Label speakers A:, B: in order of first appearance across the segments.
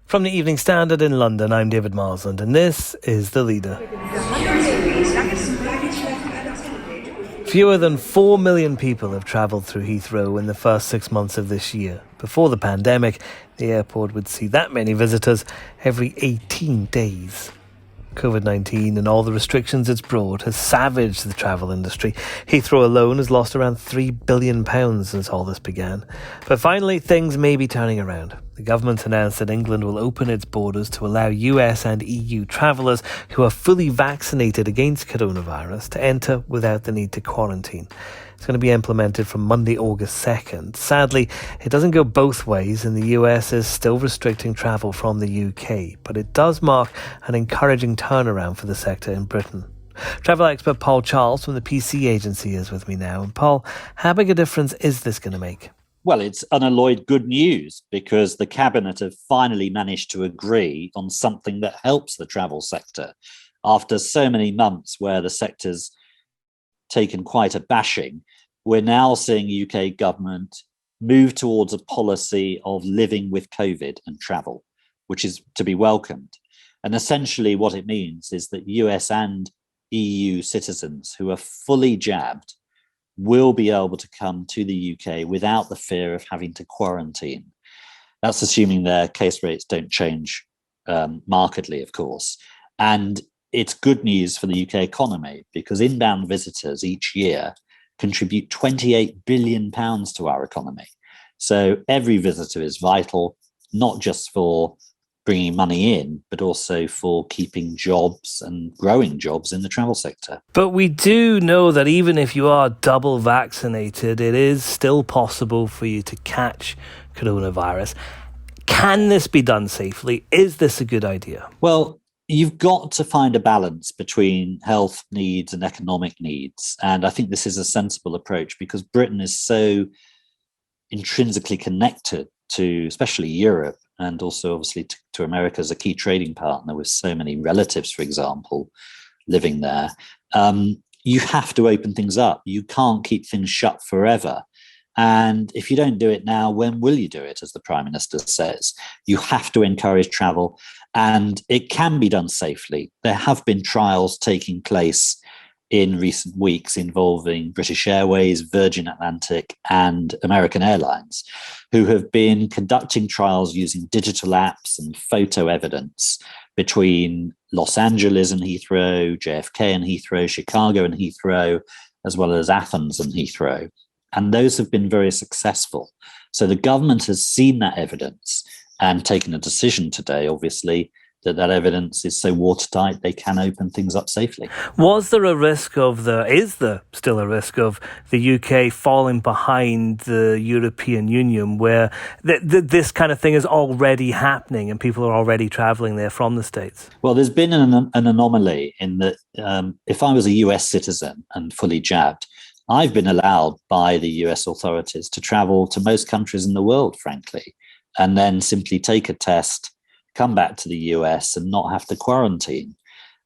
A: From the Evening Standard in London, I'm David Marsland, and this is The Leader. Fewer than 4 million people have travelled through Heathrow in the first 6 months of this year. Before the pandemic, the airport would see that many visitors every 18 days. COVID-19 and all the restrictions it's brought has savaged the travel industry. Heathrow alone has lost around £3 billion since all this began. But finally, things may be turning around. The government announced that England will open its borders to allow US and EU travellers who are fully vaccinated against coronavirus to enter without the need to quarantine. It's going to be implemented from Monday, August 2nd. Sadly, it doesn't go both ways, and the US is still restricting travel from the UK, but it does mark an encouraging turnaround for the sector in Britain. Travel expert Paul Charles from the PC agency is with me now. And Paul, how big a difference is this going to make?
B: Well, it's unalloyed good news because the Cabinet have finally managed to agree on something that helps the travel sector. After so many months where the sector's taken quite a bashing, we're now seeing UK government move towards a policy of living with COVID and travel, which is to be welcomed. And essentially what it means is that US and EU citizens who are fully jabbed will be able to come to the UK without the fear of having to quarantine. That's assuming their case rates don't change markedly, of course. And it's good news for the UK economy because inbound visitors each year contribute £28 billion to our economy. So every visitor is vital, not just for bringing money in, but also for keeping jobs and growing jobs in the travel sector.
A: But we do know that even if you are double vaccinated, it is still possible for you to catch coronavirus. Can this be done safely? Is this a good idea?
B: Well, you've got to find a balance between health needs and economic needs. And I think this is a sensible approach because Britain is so intrinsically connected to, especially Europe, and also obviously to America as a key trading partner with so many relatives, for example, living there. You have to open things up. You can't keep things shut forever. And if you don't do it now, when will you do it, as the Prime Minister says? You have to encourage travel, and it can be done safely. There have been trials taking place in recent weeks involving British Airways, Virgin Atlantic, and American Airlines, who have been conducting trials using digital apps and photo evidence between Los Angeles and Heathrow, JFK and Heathrow, Chicago and Heathrow, as well as Athens and Heathrow. And those have been very successful. So the government has seen that evidence and taken a decision today, obviously, that evidence is so watertight they can open things up safely.
A: Is there still a risk of the UK falling behind the European Union where this kind of thing is already happening and people are already travelling there from the States?
B: Well, there's been an anomaly in that if I was a US citizen and fully jabbed, I've been allowed by the US authorities to travel to most countries in the world, frankly, and then simply take a test, come back to the US and not have to quarantine.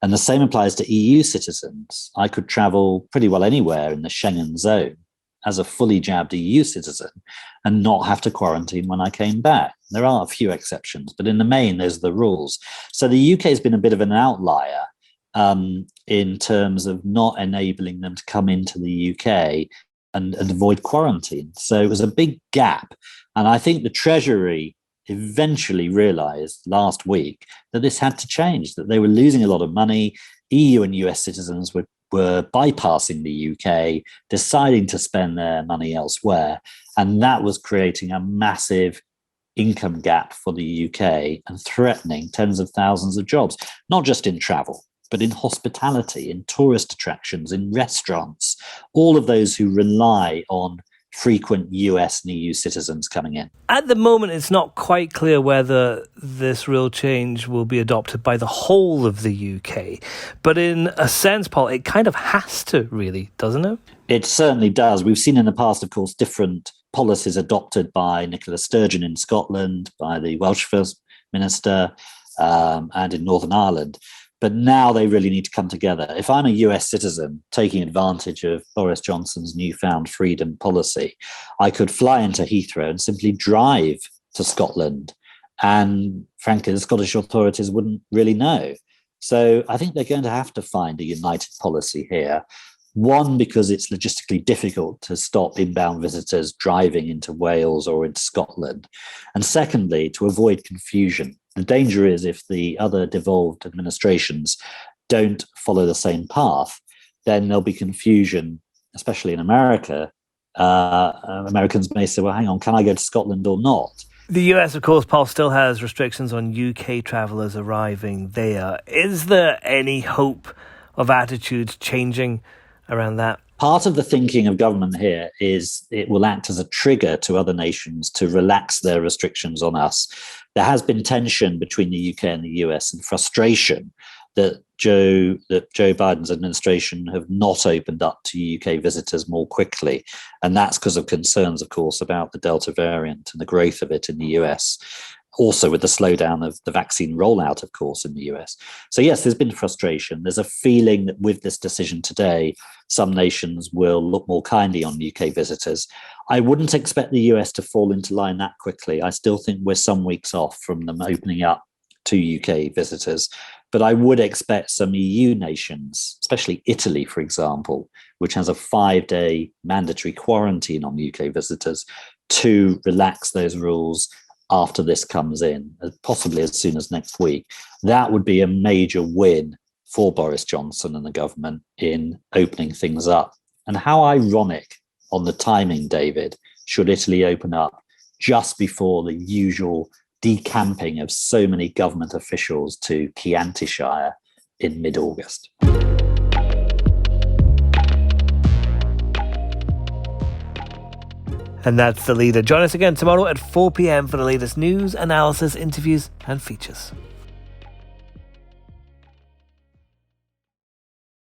B: And the same applies to EU citizens. I could travel pretty well anywhere in the Schengen zone as a fully jabbed EU citizen and not have to quarantine when I came back. There are a few exceptions, but in the main, those are the rules. So the UK has been a bit of an outlier in terms of not enabling them to come into the UK and avoid quarantine. So it was a big gap. And I think the Treasury eventually realized last week that this had to change, that they were losing a lot of money. EU and US citizens were bypassing the UK, deciding to spend their money elsewhere. And that was creating a massive income gap for the UK and threatening tens of thousands of jobs, not just in travel, but in hospitality, in tourist attractions, in restaurants, all of those who rely on frequent US and EU citizens coming in.
A: At the moment, it's not quite clear whether this real change will be adopted by the whole of the UK. But in a sense, Paul, it kind of has to, really, doesn't it?
B: It certainly does. We've seen in the past, of course, different policies adopted by Nicola Sturgeon in Scotland, by the Welsh First Minister, and in Northern Ireland. But now they really need to come together. If I'm a US citizen taking advantage of Boris Johnson's newfound freedom policy, I could fly into Heathrow and simply drive to Scotland And frankly, the Scottish authorities wouldn't really know. So I think they're going to have to find a united policy here. One, because it's logistically difficult to stop inbound visitors driving into Wales or into Scotland. And secondly, to avoid confusion. The danger is if the other devolved administrations don't follow the same path, then there'll be confusion, especially in America. Americans may say, well, hang on, can I go to Scotland or not?
A: The US, of course, Paul, still has restrictions on UK travellers arriving there. Is there any hope of attitudes changing around that?
B: Part of the thinking of government here is it will act as a trigger to other nations to relax their restrictions on us. There has been tension between the UK and the US and frustration that Joe Biden's administration have not opened up to UK visitors more quickly. And that's because of concerns, of course, about the Delta variant and the growth of it in the US. Also with the slowdown of the vaccine rollout, of course, in the US. So yes, there's been frustration. There's a feeling that with this decision today, some nations will look more kindly on UK visitors. I wouldn't expect the US to fall into line that quickly. I still think we're some weeks off from them opening up to UK visitors. But I would expect some EU nations, especially Italy, for example, which has a 5-day mandatory quarantine on UK visitors, to relax those rules after this comes in, possibly as soon as next week. That would be a major win for Boris Johnson and the government in opening things up. And how ironic on the timing, David, should Italy open up just before the usual decamping of so many government officials to Chianti-shire in mid-August.
A: And that's The Leader. Join us again tomorrow at 4 p.m. for the latest news, analysis, interviews and features.